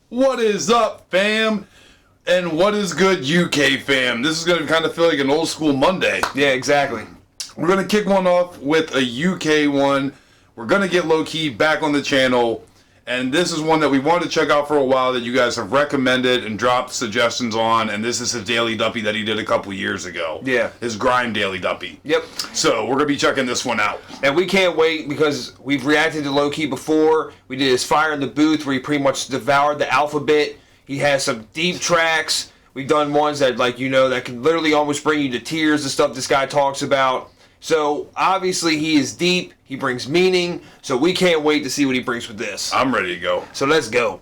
What is up, fam? And what is good, UK fam? This is going to kind of feel like an old school Monday. Yeah, exactly. We're going to kick one off with a UK one. We're going to get Lowkey back on the channel. And this is one that we wanted to check out for a while that you guys have recommended and dropped suggestions on. And this is his Daily Duppy that he did a couple years ago. Yeah. His Grime Daily Duppy. Yep. So we're going to be checking this one out. And we can't wait because we've reacted to Lowkey before. We did his Fire in the Booth where he pretty much devoured the alphabet. He has some deep tracks. We've done ones that, like, you know, that can literally almost bring you to tears, the stuff this guy talks about. So, obviously, he is deep. He brings meaning. So, we can't wait to see what he brings with this. I'm ready to go. So, let's go.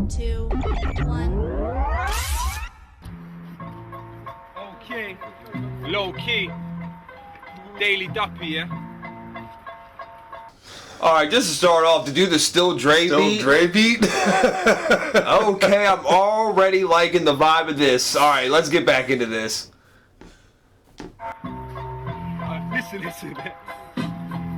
Two, one. Okay, Lowkey, Daily Duppy, yeah? Alright, just to start off, to do the Still Dre beat. Still Dre beat? Okay, I'm already liking the vibe of this. Alright, let's get back into this. Listen.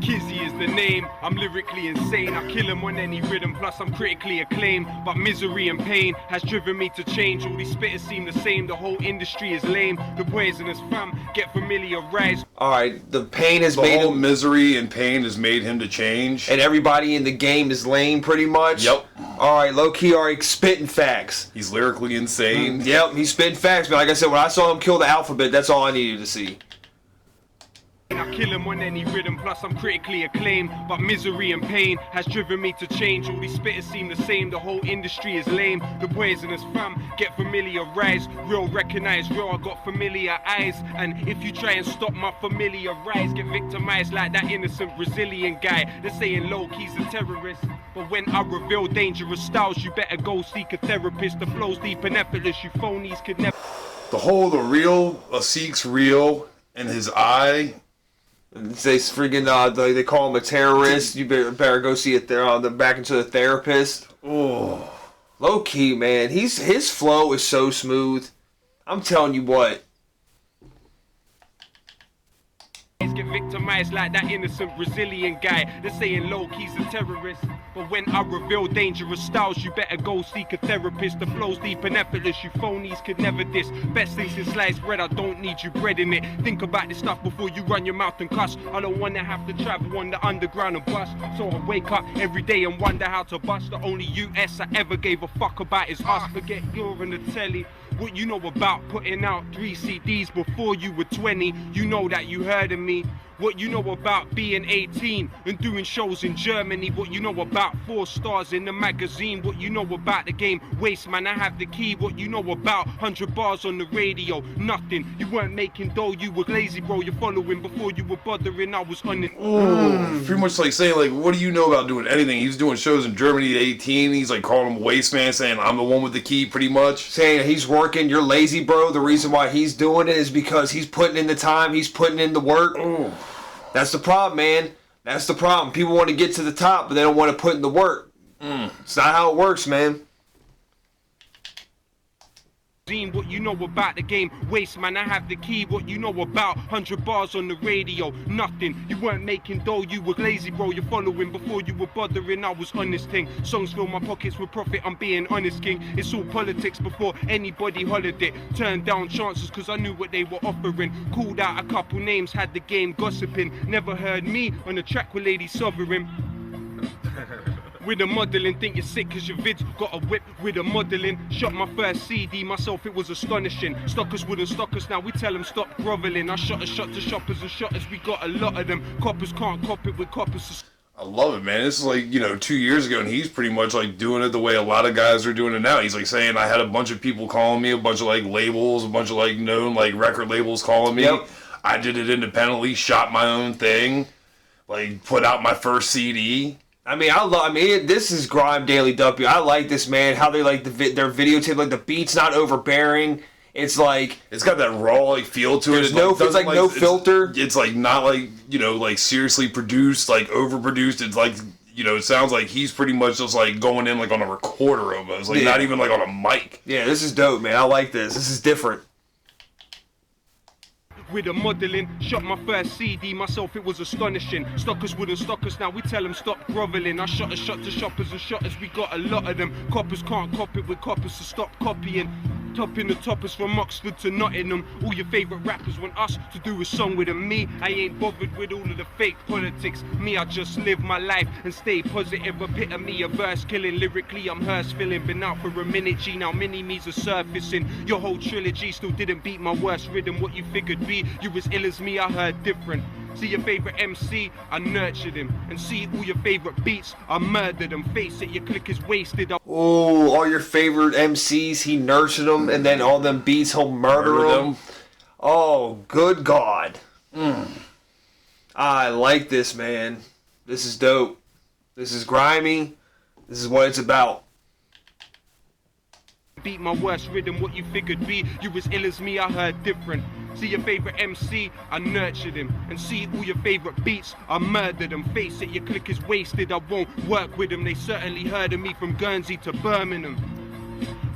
Kizzy is the name, I'm lyrically insane. I kill him on any rhythm, plus I'm critically acclaimed. But misery and pain has driven me to change. All these spitters seem the same, the whole industry is lame. The poisonous fam get familiarized. Alright, the pain has The made whole him... misery and pain has made him to change. And everybody in the game is lame, pretty much. Yep. Alright, Lowkey already spitting facts. He's lyrically insane. Yep, he's spitting facts, but like I said, when I saw him kill the alphabet, that's all I needed to see. I kill him on any rhythm, plus I'm critically acclaimed. But misery and pain has driven me to change. All these spitters seem the same, the whole industry is lame. The poisonous fam get familiarized. Real recognize real, I got familiar eyes. And if you try and stop my familiar rise, get victimized like that innocent Brazilian guy. They're saying Lowkey's a terrorist, but when I reveal dangerous styles, you better go seek a therapist. The flow's deep and effortless, you phonies could never. The real, seeks real in his eye. They freaking, they call him a terrorist. You better go see it there. Back into the therapist. Oh, Lowkey, man, his flow is so smooth. I'm telling you what. Get victimized like that innocent Brazilian guy. They're saying Lowkey's a terrorist, but when I reveal dangerous styles, you better go seek a therapist. The flow's deep and effortless, you phonies could never diss. Best things in sliced bread, I don't need you breading it. Think about this stuff before you run your mouth and cuss. I don't wanna have to travel on the underground and bust, so I wake up every day and wonder how to bust. The only US I ever gave a fuck about is us. Forget you're on the telly. What you know about putting out 3 CDs before you were 20, you know that you heard of me. What you know about being 18 and doing shows in Germany. What you know about 4 stars in the magazine. What you know about the game Waste Man, I have the key. What you know about 100 bars on the radio. Nothing, you weren't making dough, you were lazy, bro. You're following before you were bothering, I was on it. Pretty much like saying, like, what do you know about doing anything? He was doing shows in Germany at 18. He's like calling him Waste Man, saying I'm the one with the key, pretty much. Saying he's working, you're lazy, bro. The reason why he's doing it is because he's putting in the time, he's putting in the work. That's the problem, man. That's the problem. People want to get to the top, but they don't want to put in the work. It's not how it works, man. What you know about the game Waste Man, I have the key. What you know about 100 bars on the radio. Nothing, you weren't making dough, you were lazy, bro. You're following before you were bothering, I was on this thing. Songs fill my pockets with profit, I'm being honest, king. It's all politics before anybody hollered it. Turned down chances cause I knew what they were offering. Called out a couple names, had the game gossiping. Never heard me on the track with Lady Sovereign. With the modelling, think you're sick cause your vids got a whip with the modelling. Shot my first CD myself, it was astonishing. Stockers wouldn't stock us, now we tell them stop groveling. I shot a shot to shoppers and shotters, we got a lot of them. Coppers can't cop it with coppers. I love it, man. This is like, 2 years ago, and he's pretty much like doing it the way a lot of guys are doing it now. He's like saying, I had a bunch of people calling me, a bunch of like labels, a bunch of like known like record labels calling me. Yep. I did it independently, shot my own thing, like put out my first CD. This is Grime Daily Duppy. I like this, man. How they like their videotape, like the beat's not overbearing. It's like it's got that raw like feel to it. There's no, it's like no filter. It's like not like, you know, like seriously produced, like overproduced. It's like, you know, it sounds like he's pretty much just like going in like on a recorder almost, like not even like on a mic. Yeah, this is dope, man. I like this. This is different. With a modelling, shot my first CD myself, it was astonishing. Stockers wouldn't stock us, now we tell them stop grovelling. I shot a shot to shoppers and shotters, we got a lot of them. Coppers can't cop it with coppers, so stop copying. Topping the toppers from Oxford to Nottingham. All your favourite rappers want us to do a song with them. Me, I ain't bothered with all of the fake politics. Me, I just live my life and stay positive. Epitome of verse killing. Lyrically, I'm hearse filling. Been out for a minute, G, now mini-me's are surfacing. Your whole trilogy still didn't beat my worst rhythm. What you figured be, you as ill as me, I heard different. See your favourite MC, I nurtured him. And see all your favourite beats, I murdered them. Face it, your click is wasted. Oh, all your favorite MCs, he nurtured them, and then all them beats, he'll murder them. Oh, good God. I like this, man. This is dope. This is grimy. This is what it's about. Beat my worst rhythm, what you figured be, you as ill as me, I heard different. See your favourite MC, I nurtured him. And see all your favourite beats, I murdered them. Face it, your click is wasted, I won't work with them. They certainly heard of me from Guernsey to Birmingham.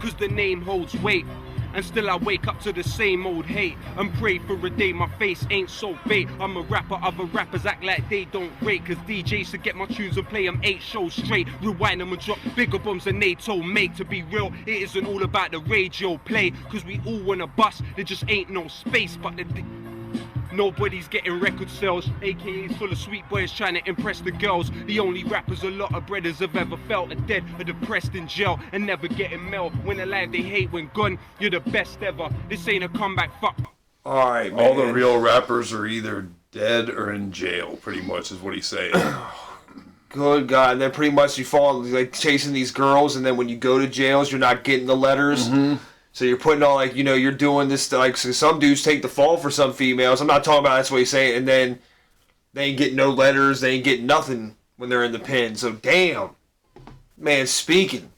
Cause the name holds weight. And still I wake up to the same old hate and pray for a day my face ain't so bait. I'm a rapper, other rappers act like they don't rate. Cause DJs should get my tunes and play them 8 shows straight. Rewind them and drop bigger bombs than they told make. To be real, it isn't all about the radio play. Cause we all wanna bust, there just ain't no space. But nobody's getting record sales, AKA's full of sweet boys trying to impress the girls. The only rappers a lot of brothers have ever felt are dead, are depressed in jail and never getting mail. When alive they hate, when gone you're the best ever. This ain't a comeback, fuck. Alright, man. All the real rappers are either dead or in jail, pretty much is what he's saying. Good God. And then pretty much you fall like chasing these girls, and then when you go to jails you're not getting the letters. So you're putting all like, you know, you're doing this, like, so some dudes take the fall for some females. I'm not talking about that's what he's saying. And then they ain't getting no letters. They ain't getting nothing when they're in the pen. So damn, man, speaking.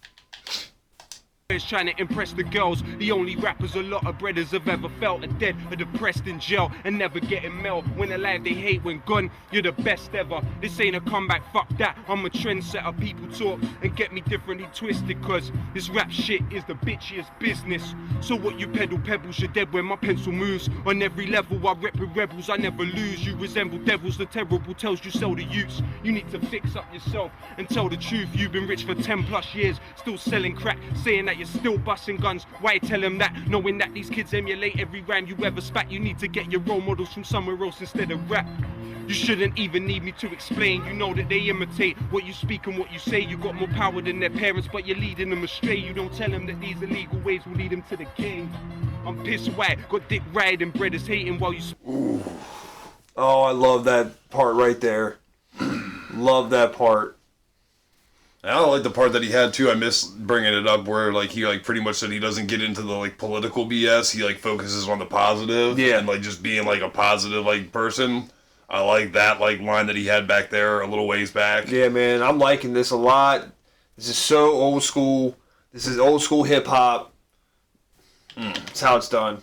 Trying to impress the girls. The only rappers a lot of brothers have ever felt are dead, are depressed in jail and never getting mail. When alive they hate, when gone you're the best ever. This ain't a comeback, fuck that. I'm a trendsetter. People talk and get me differently twisted, cause this rap shit is the bitchiest business. So what you peddle pebbles, you're dead when my pencil moves. On every level I rep with rebels, I never lose. You resemble devils, the terrible tells you sell the youths. You need to fix up yourself and tell the truth. You've been rich for 10 plus years, still selling crack, saying that you're still busting guns. Why tell them that, knowing that these kids emulate every rhyme you ever spat? You need to get your role models from somewhere else instead of rap. You shouldn't even need me to explain. You know that they imitate what you speak and what you say. You got more power than their parents, but you're leading them astray. You don't tell them that these illegal ways will lead them to the game. I'm pissed white, got dick riding, brothers hating while you... Oh, I love that part right there. Love that part. I don't like the part that he had too. I miss bringing it up where like he like pretty much said he doesn't get into the like political BS. He like focuses on the positive. Yeah. And like just being like a positive like person. I like that like line that he had back there a little ways back. Yeah, man, I'm liking this a lot. This is so old school. This is old school hip hop. That's how it's done.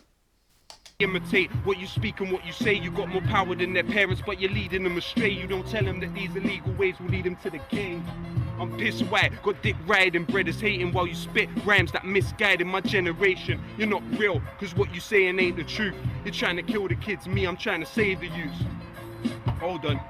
Imitate what you speak and what you say. You got more power than their parents, but you're leading them astray. You don't tell them that these illegal ways will lead them to the game. I'm pissed white, got dick riding, brothers hating while you spit rhymes that misguided my generation. You're not real, cause what you saying ain't the truth. You're trying to kill the kids, me, I'm trying to save the youth. Hold on.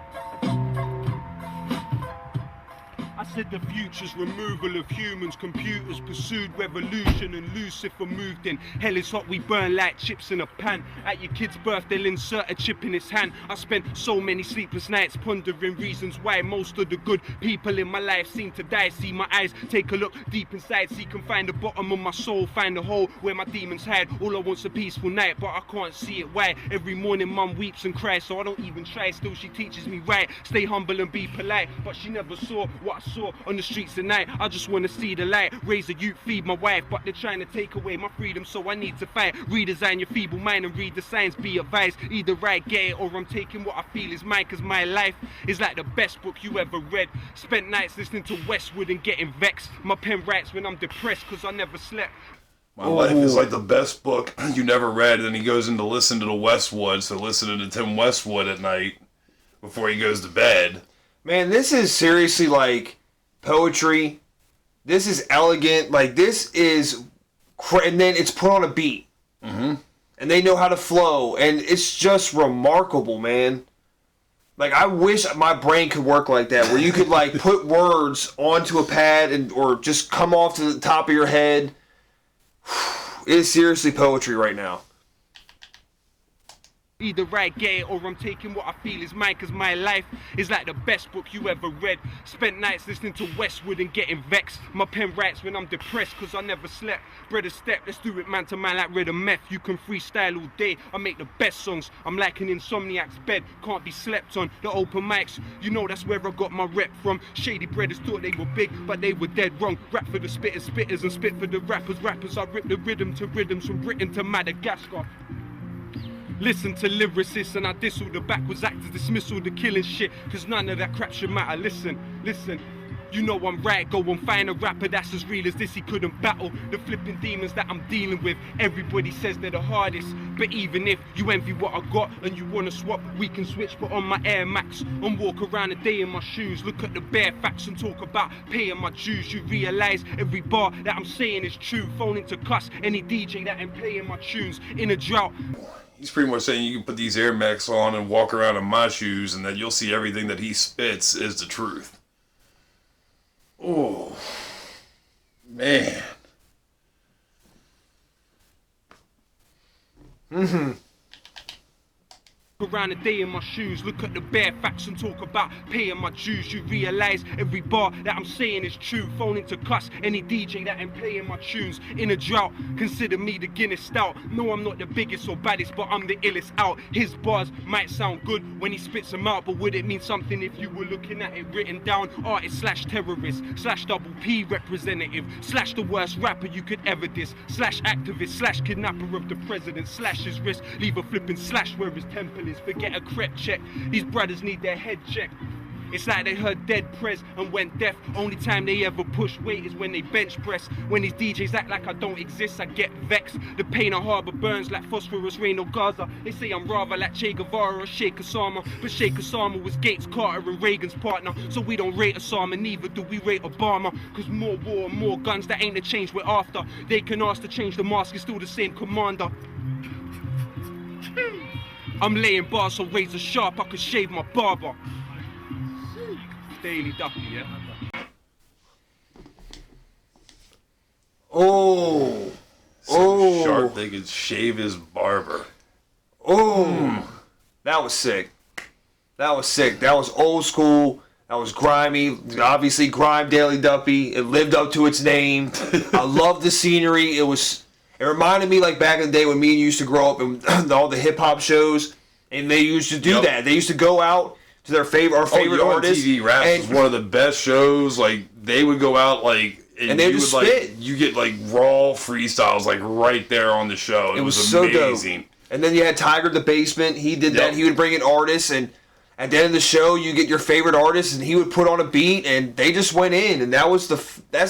I said the future's removal of humans, computers pursued revolution, and Lucifer moved in. Hell is hot, we burn like chips in a pan. At your kid's birth, they'll insert a chip in his hand. I spent so many sleepless nights pondering reasons why most of the good people in my life seem to die. See my eyes, take a look deep inside, see can find the bottom of my soul, find a hole where my demons hide. All I want's a peaceful night, but I can't see it. Why? Every morning mum weeps and cries, so I don't even try. Still she teaches me right, stay humble and be polite, but she never saw what I saw on the streets at night. I just want to see the light, raise a youth, feed my wife, but they're trying to take away my freedom, so I need to fight. Redesign your feeble mind and read the signs, be advised. Either right, get it, or I'm taking what I feel is mine, cause my life is like the best book you ever read. Spent nights listening to Westwood and getting vexed. My pen writes when I'm depressed, cause I never slept. My life is like the best book you never read. And then he goes in to listen to the Westwood, so listening to Tim Westwood at night before he goes to bed. Man, this is seriously like poetry. This is elegant. Like, this is... and then it's put on a beat. Mm-hmm. And they know how to flow. And it's just remarkable, man. Like, I wish my brain could work like that, where you could, like, put words onto a pad and or just come off to the top of your head. It is seriously poetry right now. Either I get it or I'm taking what I feel is mine, cause my life is like the best book you ever read. Spent nights listening to Westwood and getting vexed. My pen writes when I'm depressed cause I never slept. Bread a step, let's do it man to man like red and meth. You can freestyle all day, I make the best songs. I'm like an insomniac's bed, can't be slept on. The open mics, you know that's where I got my rep from. Shady brothers thought they were big, but they were dead wrong. Rap for the spitters and spit for the rappers. I rip the rhythm to rhythms from Britain to Madagascar. Listen to lyricists and I diss all the backwards actors, dismiss all the killing shit, cause none of that crap should matter. Listen, you know I'm right, go and find a rapper that's as real as this, he couldn't battle the flipping demons that I'm dealing with. Everybody says they're the hardest, but even if you envy what I got and you wanna swap, we can switch, put on my Air Max and walk around a day in my shoes. Look at the bare facts and talk about paying my dues. You realise every bar that I'm saying is true. Phoning to cuss any DJ that ain't playing my tunes. In a drought, he's pretty much saying you can put these Air Max on and walk around in my shoes and that you'll see everything that he spits is the truth. Oh, man. Mm-hmm. around a day in my shoes, look at the bare facts and talk about paying my dues. You realise every bar that I'm saying is true. Phoning to cuss any DJ that ain't playing my tunes. In a drought, consider me the Guinness stout. No, I'm not the biggest or baddest, but I'm the illest out. His bars might sound good when he spits them out, but would it mean something if you were looking at it written down? Artist slash terrorist slash double P representative slash the worst rapper you could ever diss slash activist slash kidnapper of the president slash his wrist. Leave a flipping slash where his temple is. Forget a crep check. These brothers need their head checked. It's like they heard dead press and went deaf. Only time they ever push weight is when they bench press. When these DJs act like I don't exist, I get vexed. The pain of harbor burns like phosphorus rain or Gaza. They say I'm rather like Che Guevara or Sheikh Osama, but Sheikh Osama was Gates, Carter and Reagan's partner. So we don't rate Osama, neither do we rate Obama. Cause more war and more guns, that ain't the change we're after. They can ask to change the mask, it's still the same commander. I'm laying bars so razor sharp I could shave my barber. Daily Duppy, yeah? Oh. So sharp they could shave his barber. Oh. That was sick. That was sick. That was old school. That was grimy. Obviously, Grime Daily Duppy. It lived up to its name. I loved the scenery. It reminded me like back in the day when me and you used to grow up and all the hip hop shows, and they used to do that. They used to go out to our favorite artists. TV Raps was one of the best shows. Like they would go out like and they would spit. Like, you get like raw freestyles like right there on the show. It was so amazing. Dope. And then you had Tiger the Basement. He did that. He would bring in artists, and at the end of the show, you get your favorite artist, and he would put on a beat, and they just went in, and that's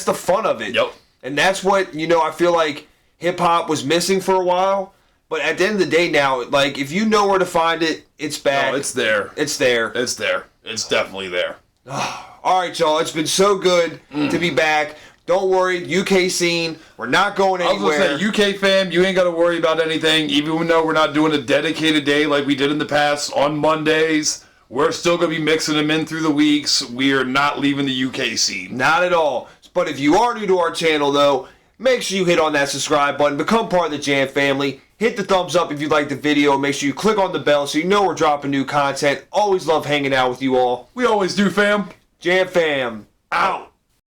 the fun of it. Yep. And that's what I feel like hip-hop was missing for a while, but at the end of the day now, like, if you know where to find it, it's back. No, it's there. It's there. It's there. It's definitely there. All right, y'all. It's been so good to be back. Don't worry, UK scene, we're not going anywhere. I was going to say, UK fam, you ain't got to worry about anything. Even though we're not doing a dedicated day like we did in the past on Mondays, we're still going to be mixing them in through the weeks. We are not leaving the UK scene. Not at all. But if you are new to our channel, though, make sure you hit on that subscribe button. Become part of the J.A.M family. Hit the thumbs up if you like the video. Make sure you click on the bell so you know we're dropping new content. Always love hanging out with you all. We always do, fam. J.A.M fam, out.